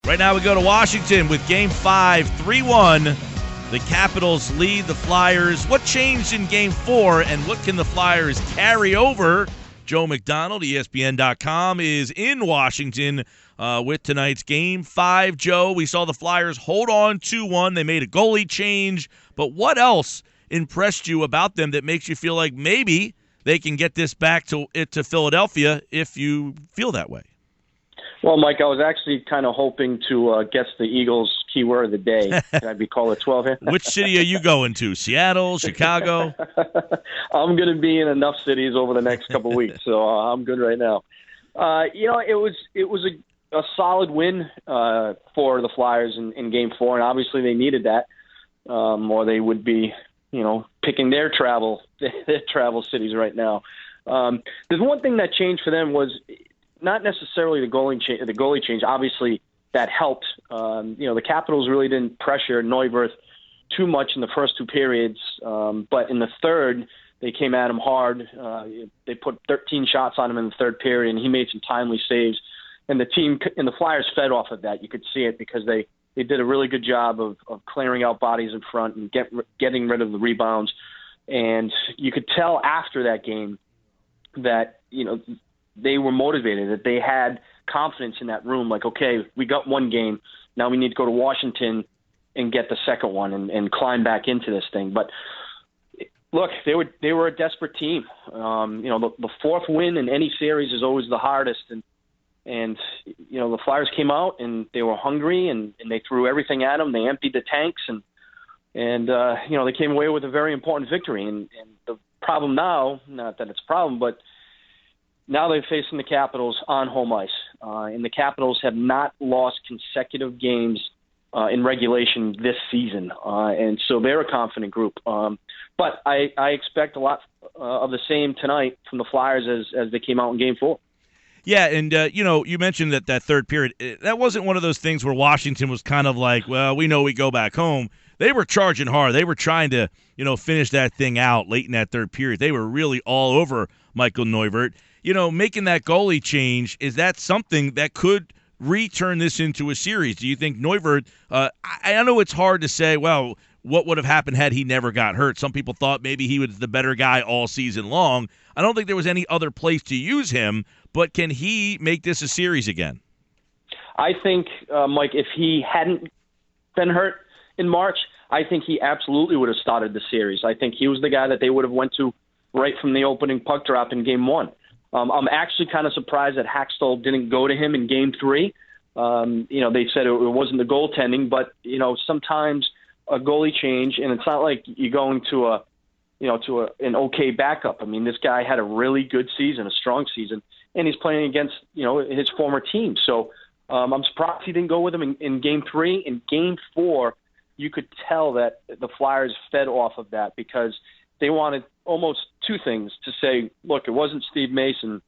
Right now we go to Washington with Game 5, 3-1. The Capitals lead the Flyers. What changed in Game 4, and what can the Flyers carry over? Joe McDonald, ESPN.com, is in Washington with tonight's Game 5. Joe, we saw the Flyers hold on 2-1. They made a goalie change. But what else impressed you about them that makes you feel like maybe they can get this back to Philadelphia if you feel that way? Well, Mike, I was actually kind of hoping to guess the Eagles' keyword of the day. Can I be called at 12 here? Which city are you going to? Seattle, Chicago? I'm going to be in enough cities over the next couple of weeks, so I'm good right now. It was a solid win for the Flyers in Game 4, and obviously they needed that, or they would be, picking their travel cities right now. There's one thing that changed for them was not necessarily the goalie change. Obviously, that helped. The Capitals really didn't pressure Neuwirth too much in the first two periods, but in the third, they came at him hard. They put 13 shots on him in the third period, and he made some timely saves. And the team and the Flyers fed off of that. You could see it because they did a really good job of clearing out bodies in front and getting rid of the rebounds. And you could tell after that game that, they were motivated, that they had confidence in that room. Like, okay, we got one game. Now we need to go to Washington and get the second one and climb back into this thing. But look, they were a desperate team. The fourth win in any series is always the hardest. And the Flyers came out and they were hungry and they threw everything at them. They emptied the tanks and they came away with a very important victory. And the problem now, not that it's a problem, but now they're facing the Capitals on home ice, and the Capitals have not lost consecutive games in regulation this season, and so they're a confident group. But I expect a lot of the same tonight from the Flyers as they came out in Game 4. Yeah, and, you mentioned that third period. That wasn't one of those things where Washington was kind of like, well, we know we go back home. They were charging hard. They were trying to, finish that thing out late in that third period. They were really all over Michael Neuwirth. Making that goalie change, is that something that could return this into a series? Do you think Neuwirth, I know it's hard to say, well, what would have happened had he never got hurt? Some people thought maybe he was the better guy all season long. I don't think there was any other place to use him, but can he make this a series again? I think, Mike, if he hadn't been hurt in March, I think he absolutely would have started the series. I think he was the guy that they would have went to right from the opening puck drop in Game 1. I'm actually kind of surprised that Hackstall didn't go to him in Game 3. They said it wasn't the goaltending, but sometimes a goalie change, and it's not like you're going to an okay backup. I mean, this guy had a really good season, a strong season, and he's playing against his former team. So I'm surprised he didn't go with him in Game 3. In Game 4, you could tell that the Flyers fed off of that because they wanted almost two things to say, look, it wasn't Steve Mason,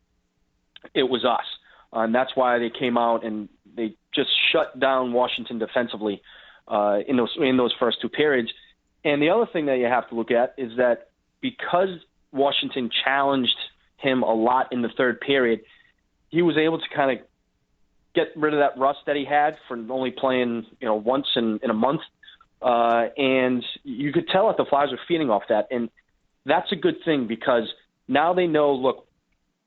it was us. And that's why they came out and they just shut down Washington defensively in those first two periods. And the other thing that you have to look at is that because Washington challenged him a lot in the third period, he was able to kind of get rid of that rust that he had from only playing once in a month. And you could tell that the Flyers were feeding off that. And that's a good thing because now they know, look,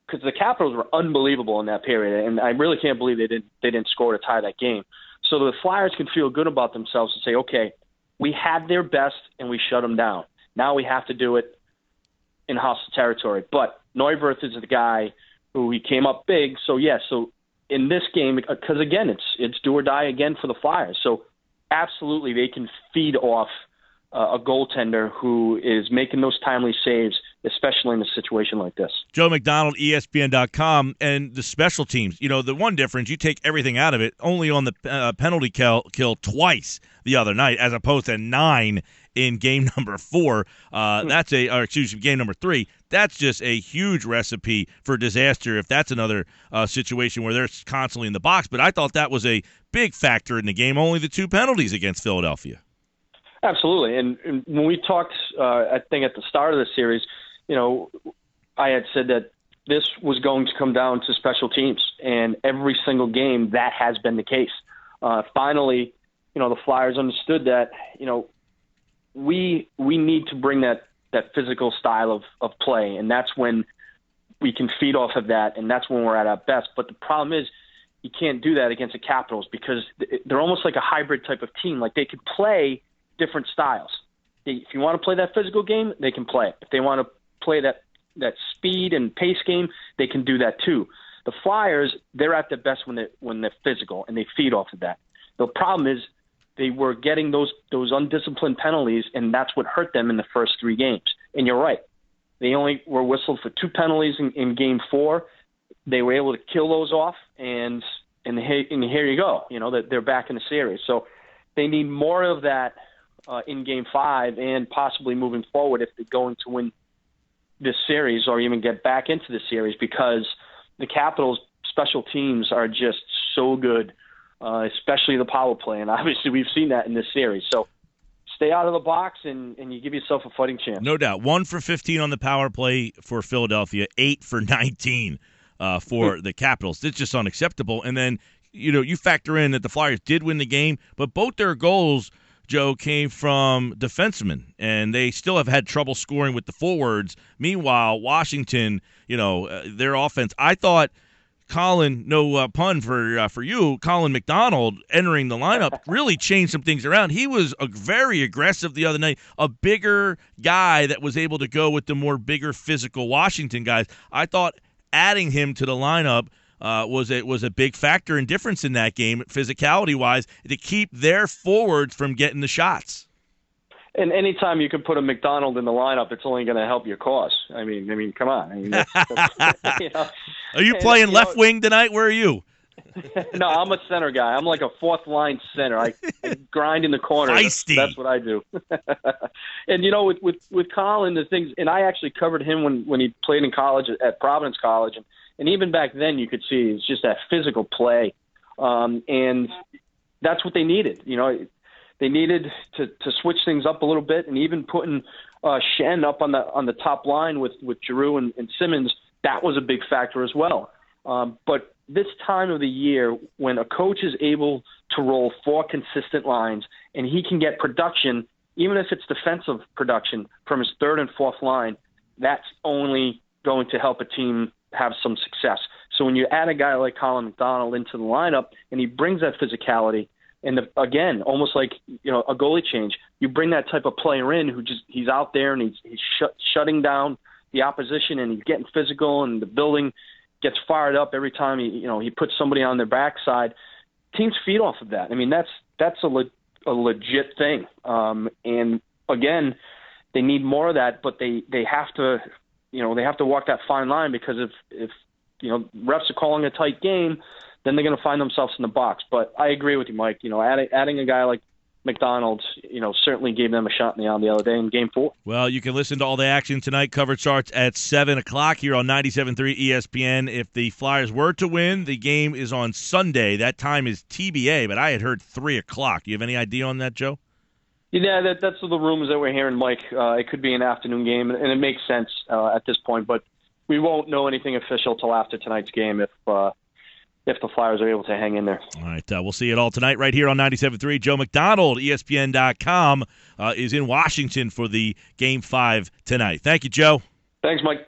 because the Capitals were unbelievable in that period, and I really can't believe they didn't score to tie that game. So the Flyers can feel good about themselves and say, okay, we had their best and we shut them down. Now we have to do it in hostile territory. But Neuwirth is the guy who he came up big. So in this game, because again, it's do or die again for the Flyers. So absolutely they can feed off a goaltender who is making those timely saves, especially in a situation like this. Joe McDonald, ESPN.com, and the special teams. The one difference, you take everything out of it, only on the penalty kill twice the other night, as opposed to 9 in game number 4. Game number 3. That's just a huge recipe for disaster if that's another situation where they're constantly in the box. But I thought that was a big factor in the game, only the 2 penalties against Philadelphia. Absolutely. And when we talked, I think at the start of the series, I had said that this was going to come down to special teams. And every single game, that has been the case. Finally, the Flyers understood that, we need to bring that physical style of play, and that's when we can feed off of that, and that's when we're at our best. But the problem is you can't do that against the Capitals because they're almost like a hybrid type of team. Like, they can play different styles. If you want to play that physical game, they can play it. If they want to play that speed and pace game, they can do that too. The Flyers, they're at their best when they're physical, and they feed off of that. The problem is they were getting those undisciplined penalties, and that's what hurt them in the first 3 games. And you're right. They only were whistled for 2 penalties in Game 4. They were able to kill those off, and here you go. That they're back in the series. So they need more of that in Game 5 and possibly moving forward if they're going to win this series or even get back into the series, because the Capitals' special teams are just so good, especially the power play. And obviously we've seen that in this series. So stay out of the box and you give yourself a fighting chance. No doubt. 1 for 15 on the power play for Philadelphia, 8 for 19 for the Capitals. It's just unacceptable. And then, you factor in that the Flyers did win the game, but both their goals, Joe, came from defensemen, and they still have had trouble scoring with the forwards. Meanwhile, Washington, their offense, I thought Colin, no pun for you, Colin McDonald entering the lineup really changed some things around. He was very aggressive the other night, a bigger guy that was able to go with the more bigger physical Washington guys. I thought adding him to the lineup was a big factor and difference in that game, physicality-wise, to keep their forwards from getting the shots. And anytime you can put a McDonald in the lineup, it's only going to help your cause. I mean, come on. That's, Are you playing left wing tonight? Where are you? No, I'm a center guy. I'm like a fourth-line center. I grind in the corner. Feisty. That's what I do. And, with Colin, the things, and I actually covered him when he played in college at Providence College, and even back then you could see it's just that physical play. And that's what they needed. They needed to switch things up a little bit, and even putting Shen up on the top line with Giroux and Simmons, that was a big factor as well. But this time of the year, when a coach is able to roll 4 consistent lines and he can get production, even if it's defensive production from his 3rd and 4th line, that's only going to help a team have some success. So when you add a guy like Colin McDonald into the lineup and he brings that physicality, and again, almost like a goalie change, you bring that type of player in who he's out there and he's shutting down the opposition, and he's getting physical, and the building gets fired up every time he puts somebody on their backside. Teams feed off of that. I mean, that's a legit thing. And again, they need more of that, but they have to walk that fine line, because if refs are calling a tight game, then they're going to find themselves in the box. But I agree with you, Mike. Adding a guy like McDonald, certainly gave them a shot in the arm the other day in Game 4. Well, you can listen to all the action tonight. Coverage starts at 7 o'clock here on 97.3 ESPN. If the Flyers were to win, the game is on Sunday. That time is TBA, but I had heard 3 o'clock. You have any idea on that, Joe? Yeah, that's the rumors that we're hearing, Mike. It could be an afternoon game, and it makes sense at this point. But we won't know anything official till after tonight's game if the Flyers are able to hang in there. All right, we'll see it all tonight right here on 97.3. Joe McDonald, ESPN.com, is in Washington for the Game 5 tonight. Thank you, Joe. Thanks, Mike.